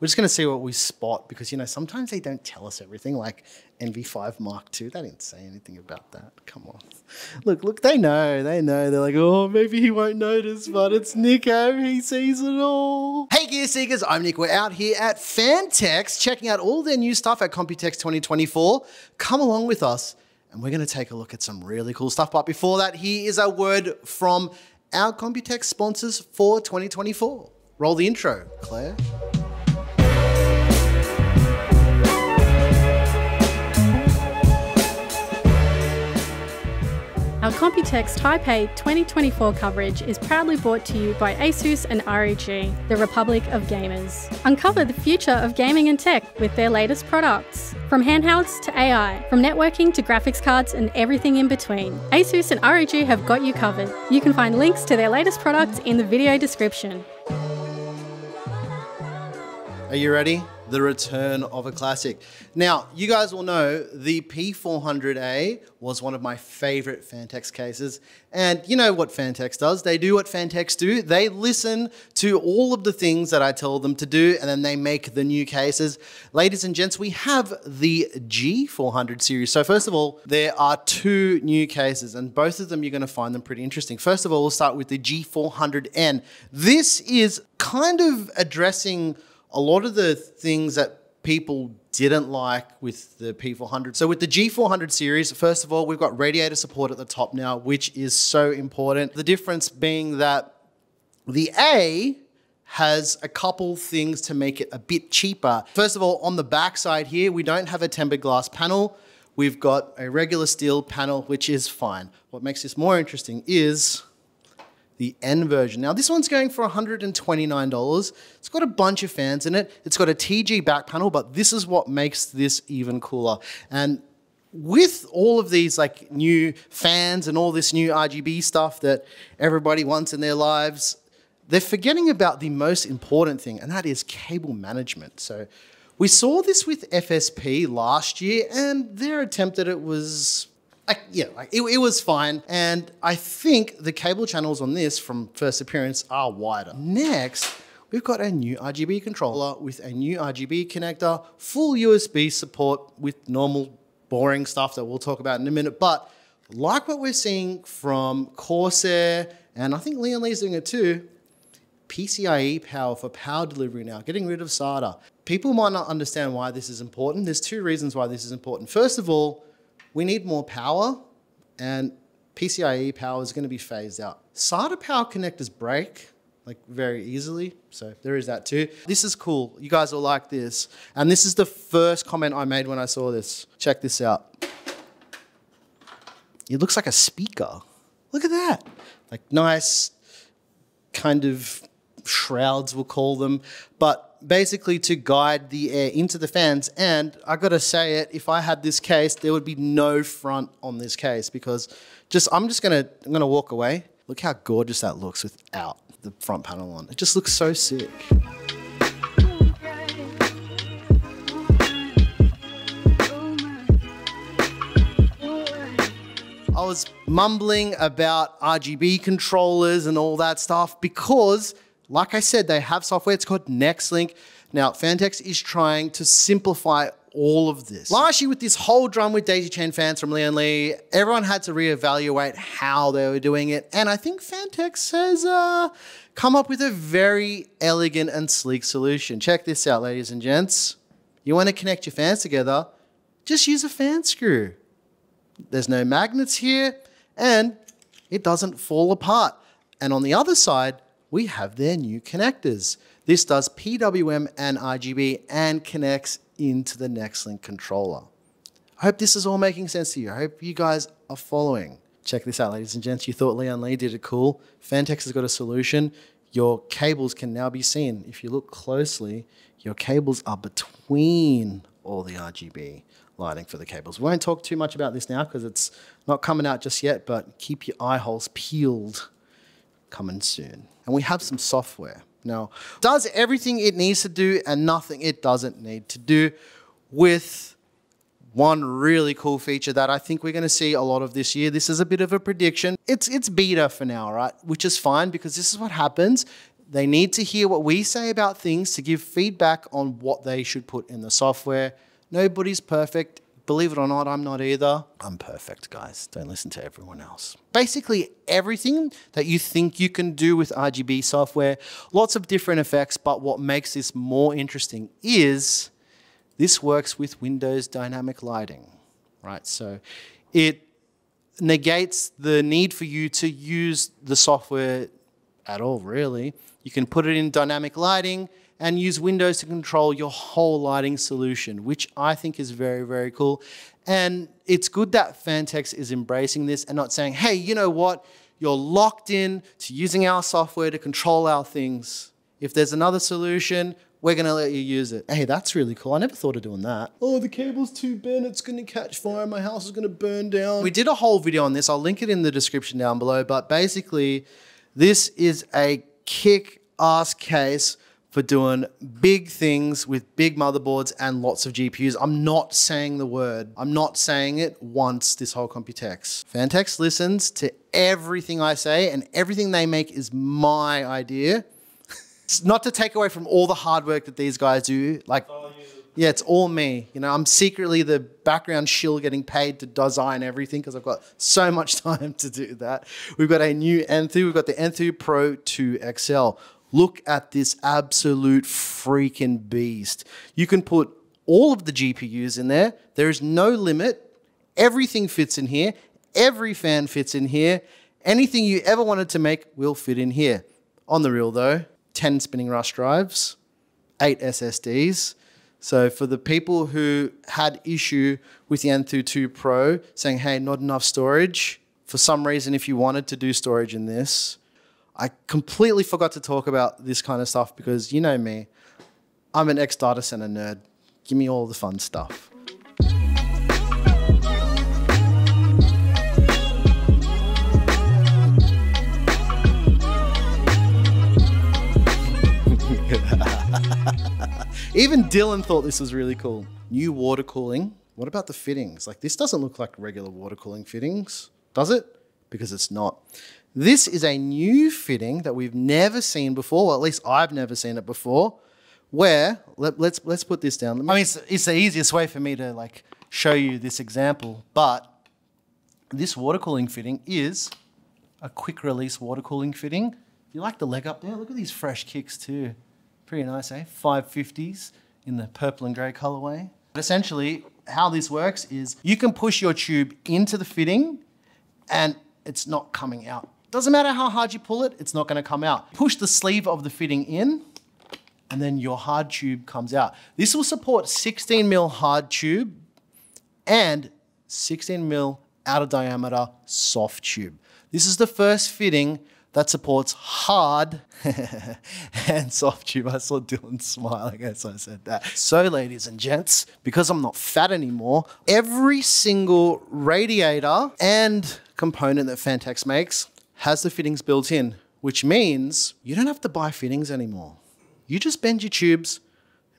We're just going to see what we spot because, you know, sometimes they don't tell us everything, like NV5 Mark II. They didn't say anything about that. Come on. Look, they know. They're like, oh, maybe he won't notice, but it's Nico. He sees it all. Hey, Gear Seekers, I'm Nick. We're out here at Phanteks, checking out all their new stuff at Computex 2024. Come along with us, and we're going to take a look at some really cool stuff. But before that, here is a word from our Computex sponsors for 2024. Roll the intro, Claire. Our Computex Taipei 2024 coverage is proudly brought to you by ASUS and ROG, the Republic of Gamers. Uncover the future of gaming and tech with their latest products. From handhelds to AI, from networking to graphics cards and everything in between, ASUS and ROG have got you covered. You can find links to their latest products in the video description. Are you ready? The return of a classic. Now, you guys will know the P400A was one of my favorite Phanteks cases. And you know what Phanteks does? They do what Phanteks do. They listen to all of the things that I tell them to do, and then they make the new cases. Ladies and gents, we have the G400 series. So first of all, there are two new cases, and both of them you're going to find them pretty interesting. First of all, we'll start with the G400N. This is kind of addressing a lot of the things that people didn't like with the P400. So with the G400 series, first of all, we've got radiator support at the top now, which is so important. The difference being that the A has a couple things to make it a bit cheaper. First of all, on the back side here, we don't have a tempered glass panel. We've got a regular steel panel, which is fine. What makes this more interesting is the N version. Now this one's going for $129. It's got a bunch of fans in it. It's got a TG back panel, but this is what makes this even cooler. And with all of these like new fans and all this new RGB stuff that everybody wants in their lives, they're forgetting about the most important thing, and that is cable management. So we saw this with FSP last year, and their attempt at it was it was fine, and I think the cable channels on this from first appearance are wider. Next, we've got a new RGB controller with a new RGB connector, full USB support with normal boring stuff that we'll talk about in a minute, but like what we're seeing from Corsair, and I think Leon Lee's doing it too, PCIe power for power delivery now, getting rid of SATA. People might not understand why this is important. There's two reasons why this is important. First of all, we need more power, and PCIe power is going to be phased out. SATA power connectors break like very easily, so there is that too. This is cool. You guys will like this. And this is the first comment I made when I saw this. Check this out. It looks like a speaker. Look at that. Like nice kind of shrouds, we'll call them, but basically to guide the air into the fans. And I gotta say it, if I had this case, there would be no front on this case because I'm gonna walk away. Look how gorgeous that looks without the front panel on. It just looks so sick. I was mumbling about RGB controllers and all that stuff because, like I said, they have software. It's called NextLink. Now, Phanteks is trying to simplify all of this. Last year with this whole drum with daisy chain fans from Leon Lee, everyone had to reevaluate how they were doing it. And I think Phanteks has come up with a very elegant and sleek solution. Check this out, ladies and gents. You want to connect your fans together, just use a fan screw. There's no magnets here, and it doesn't fall apart. And on the other side, we have their new connectors. This does PWM and RGB and connects into the NextLink controller. I hope this is all making sense to you. I hope you guys are following. Check this out, ladies and gents. You thought Leon Lee did it cool. Phanteks has got a solution. Your cables can now be seen. If you look closely, your cables are between all the RGB lighting for the cables. We won't talk too much about this now because it's not coming out just yet, but keep your eye holes peeled. Coming soon. And we have some software. Now, does everything it needs to do and nothing it doesn't need to do, with one really cool feature that I think we're going to see a lot of this year. This is a bit of a prediction. It's beta for now, right? Which is fine because this is what happens They need to hear what we say about things to give feedback on what they should put in the software. Nobody's perfect. Believe it or not, I'm not either. I'm perfect, guys. Don't listen to everyone else. Basically, everything that you think you can do with RGB software, lots of different effects, but what makes this more interesting is this works with Windows dynamic lighting, right? So it negates the need for you to use the software at all, really. You can put it in dynamic lighting and use Windows to control your whole lighting solution, which I think is very, very cool. And it's good that Phanteks is embracing this and not saying, hey, you know what? You're locked in to using our software to control our things. If there's another solution, we're going to let you use it. Hey, that's really cool. I never thought of doing that. Oh, the cable's too bent. It's going to catch fire. My house is going to burn down. We did a whole video on this. I'll link it in the description down below. But basically, this is a kick-ass case for doing big things with big motherboards and lots of GPUs. I'm not saying the word. I'm not saying it once, this whole Computex. Phanteks listens to everything I say, and everything they make is my idea. It's not to take away from all the hard work that these guys do. Like, yeah, it's all me. You know, I'm secretly the background shill getting paid to design everything because I've got so much time to do that. We've got a new Enthoo. We've got the Enthoo Pro 2 XL. Look at this absolute freaking beast. You can put all of the GPUs in there. There is no limit. Everything fits in here. Every fan fits in here. Anything you ever wanted to make will fit in here. On the real though, 10 spinning rush drives, 8 SSDs. So for the people who had issue with the Enthoo 2 Pro saying, hey, not enough storage, for some reason, if you wanted to do storage in this, I completely forgot to talk about this kind of stuff because you know me, I'm an ex-data center nerd. Give me all the fun stuff. Even Dylan thought this was really cool. New water cooling. What about the fittings? Like, this doesn't look like regular water cooling fittings, does it? Because it's not. This is a new fitting that we've never seen before, well, at least I've never seen it before, where, let's put this down. I mean, it's the easiest way for me to like show you this example, but this water cooling fitting is a quick release water cooling fitting. You like the leg up there? Look at these fresh kicks too. Pretty nice, eh? 550s in the purple and gray colorway. But essentially, how this works is you can push your tube into the fitting and it's not coming out. Doesn't matter how hard you pull it, it's not going to come out. Push the sleeve of the fitting in, and then your hard tube comes out. This will support 16mm hard tube and 16mm out of diameter soft tube. This is the first fitting that supports hard and soft tube. I saw Dylan smiling as I said that. So ladies and gents, because I'm not fat anymore, every single radiator and component that Phanteks makes has the fittings built in, which means you don't have to buy fittings anymore. You just bend your tubes,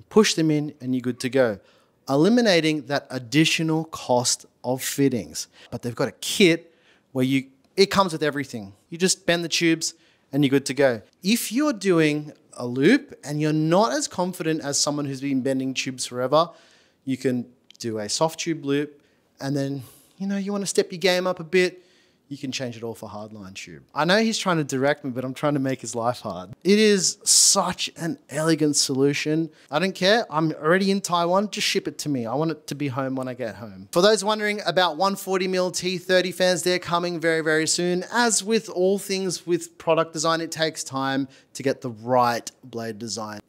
push them in, and you're good to go, eliminating that additional cost of fittings. But they've got a kit where it comes with everything. You just bend the tubes and you're good to go. If you're doing a loop and you're not as confident as someone who's been bending tubes forever, you can do a soft tube loop, and then, you know, you want to step your game up a bit, you can change it all for hardline tube. I know he's trying to direct me, but I'm trying to make his life hard. It is such an elegant solution. I don't care. I'm already in Taiwan. Just ship it to me. I want it to be home when I get home. For those wondering about 140mm T30 fans, they're coming very, very soon. As with all things with product design, it takes time to get the right blade design.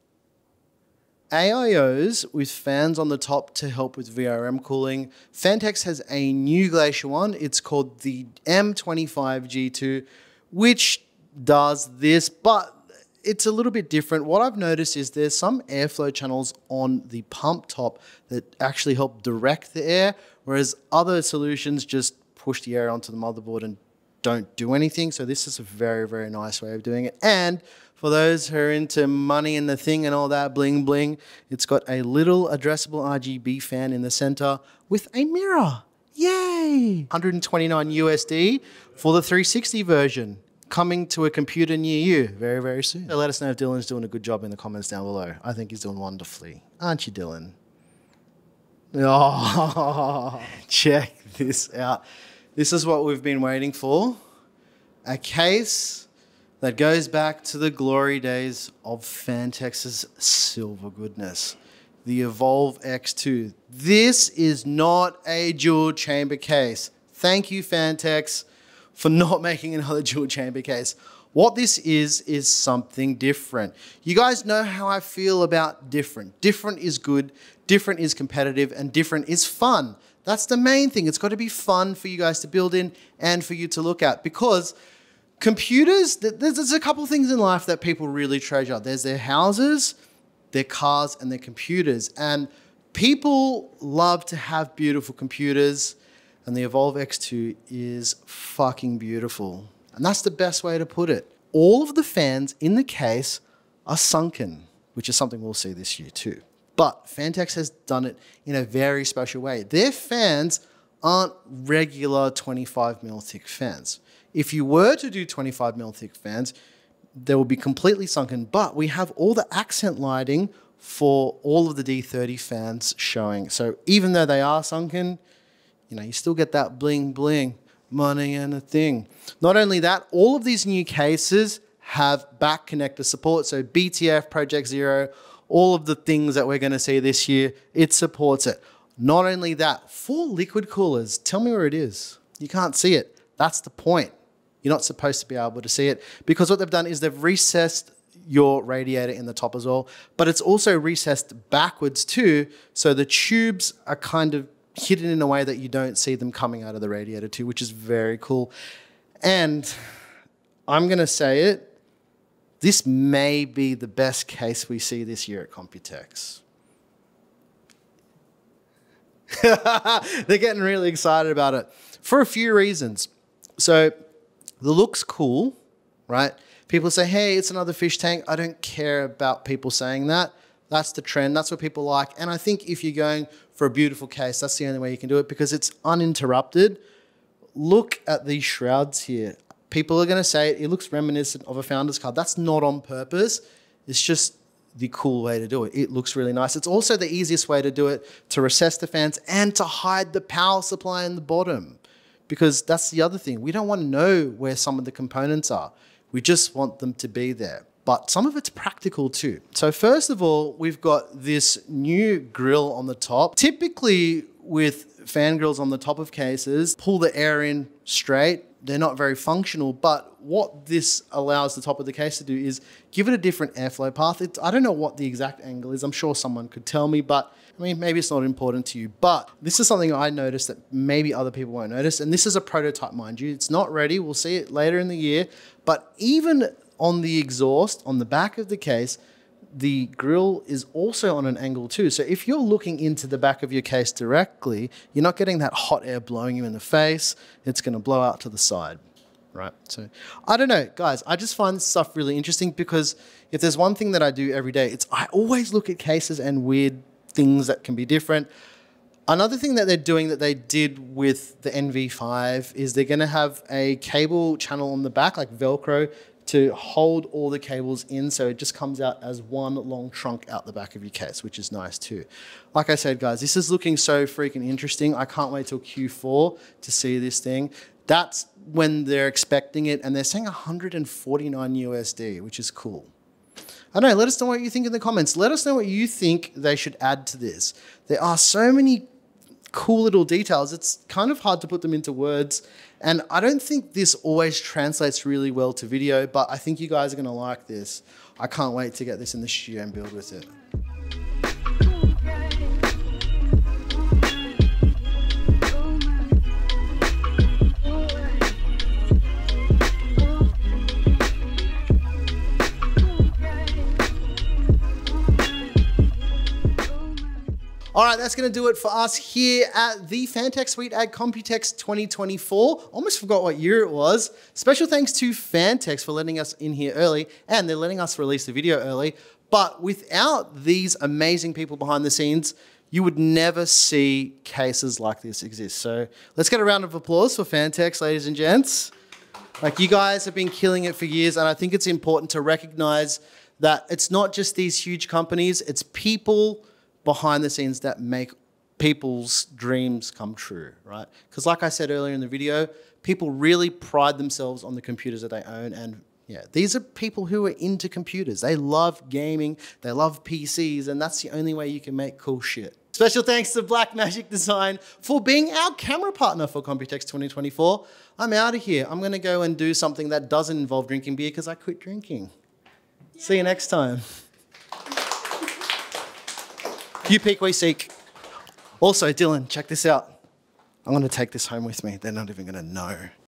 AIOs with fans on the top to help with VRM cooling. Phanteks has a new Glacier one. It's called the M25G2, which does this, but it's a little bit different. What I've noticed is there's some airflow channels on the pump top that actually help direct the air, whereas other solutions just push the air onto the motherboard and don't do anything. So this is a very, very nice way of doing it. And for those who are into money and the thing and all that bling bling, it's got a little addressable RGB fan in the center with a mirror. Yay! $129 USD for the 360 version. coming to a computer near you very, very soon. So let us know if Dylan's doing a good job in the comments down below. I think he's doing wonderfully. Aren't you, Dylan? Oh, check this out. This is what we've been waiting for. A case that goes back to the glory days of Phantex's silver goodness. The Evolv X2. This is not a dual chamber case. Thank you, Phanteks, for not making another dual chamber case. What this is something different. You guys know how I feel about different. Different is good, different is competitive, and different is fun. That's the main thing. It's got to be fun for you guys to build in and for you to look at, because computers, there's a couple of things in life that people really treasure. There's their houses, their cars, and their computers. And people love to have beautiful computers, and the Evolv X2 is fucking beautiful. And that's the best way to put it. All of the fans in the case are sunken, which is something we'll see this year too. But Phanteks has done it in a very special way. Their fans aren't regular 25mm thick fans. If you were to do 25mm thick fans, they will be completely sunken, but we have all the accent lighting for all of the D30 fans showing. So even though they are sunken, you know, you still get that bling bling, money and a thing. Not only that, all of these new cases have back connector support. So BTF, Project Zero, all of the things that we're going to see this year, it supports it. Not only that, 4 liquid coolers. Tell me where it is. You can't see it. That's the point. You're not supposed to be able to see it, because what they've done is they've recessed your radiator in the top as well, but it's also recessed backwards too. So the tubes are kind of hidden in a way that you don't see them coming out of the radiator too, which is very cool. And I'm going to say it, this may be the best case we see this year at Computex. They're getting really excited about it for a few reasons. So the look's cool, right? People say, hey, it's another fish tank. I don't care about people saying that. That's the trend. That's what people like. And I think if you're going for a beautiful case, that's the only way you can do it, because it's uninterrupted. Look at these shrouds here. People are going to say it looks reminiscent of a founder's card. That's not on purpose. It's just the cool way to do it. It looks really nice. It's also the easiest way to do it, to recess the fans and to hide the power supply in the bottom, because that's the other thing. We don't want to know where some of the components are. We just want them to be there. But some of it's practical too. So first of all, we've got this new grill on the top. Typically with fan grills on the top of cases, pull the air in straight. They're not very functional, but what this allows the top of the case to do is give it a different airflow path. I don't know what the exact angle is. I'm sure someone could tell me, but I mean, maybe it's not important to you. But this is something I noticed that maybe other people won't notice. And this is a prototype, mind you. It's not ready. We'll see it later in the year. But even on the exhaust, on the back of the case, the grill is also on an angle too. So if you're looking into the back of your case directly, you're not getting that hot air blowing you in the face. It's going to blow out to the side, right? So I don't know, guys. I just find this stuff really interesting, because if there's one thing that I do every day, it's I always look at cases and weird things that can be different. Another thing that they're doing that they did with the NV5 is they're going to have a cable channel on the back, like Velcro, to hold all the cables in, so it just comes out as one long trunk out the back of your case, which is nice too. Like I said, guys, this is looking so freaking interesting. I can't wait till Q4 to see this thing. That's when they're expecting it, and they're saying 149 USD, which is cool. I don't know, let us know what you think in the comments. Let us know what you think they should add to this. There are so many cool little details. It's kind of hard to put them into words. And I don't think this always translates really well to video, but I think you guys are going to like this. I can't wait to get this in the studio and build with it. All right, that's going to do it for us here at the Phanteks Suite at Computex 2024. Almost forgot what year it was. Special thanks to Phanteks for letting us in here early, and they're letting us release the video early. But without these amazing people behind the scenes, you would never see cases like this exist. So let's get a round of applause for Phanteks, ladies and gents. Like, you guys have been killing it for years, and I think it's important to recognize that it's not just these huge companies, it's people behind the scenes that make people's dreams come true, right? Because like I said earlier in the video, people really pride themselves on the computers that they own, and yeah, these are people who are into computers. They love gaming, they love PCs, and that's the only way you can make cool shit. Special thanks to Blackmagic Design for being our camera partner for Computex 2024. I'm out of here. I'm gonna go and do something that doesn't involve drinking beer because I quit drinking. Yeah. See you next time. You pick, we seek. Also, Dylan, check this out. I'm gonna take this home with me. They're not even gonna know.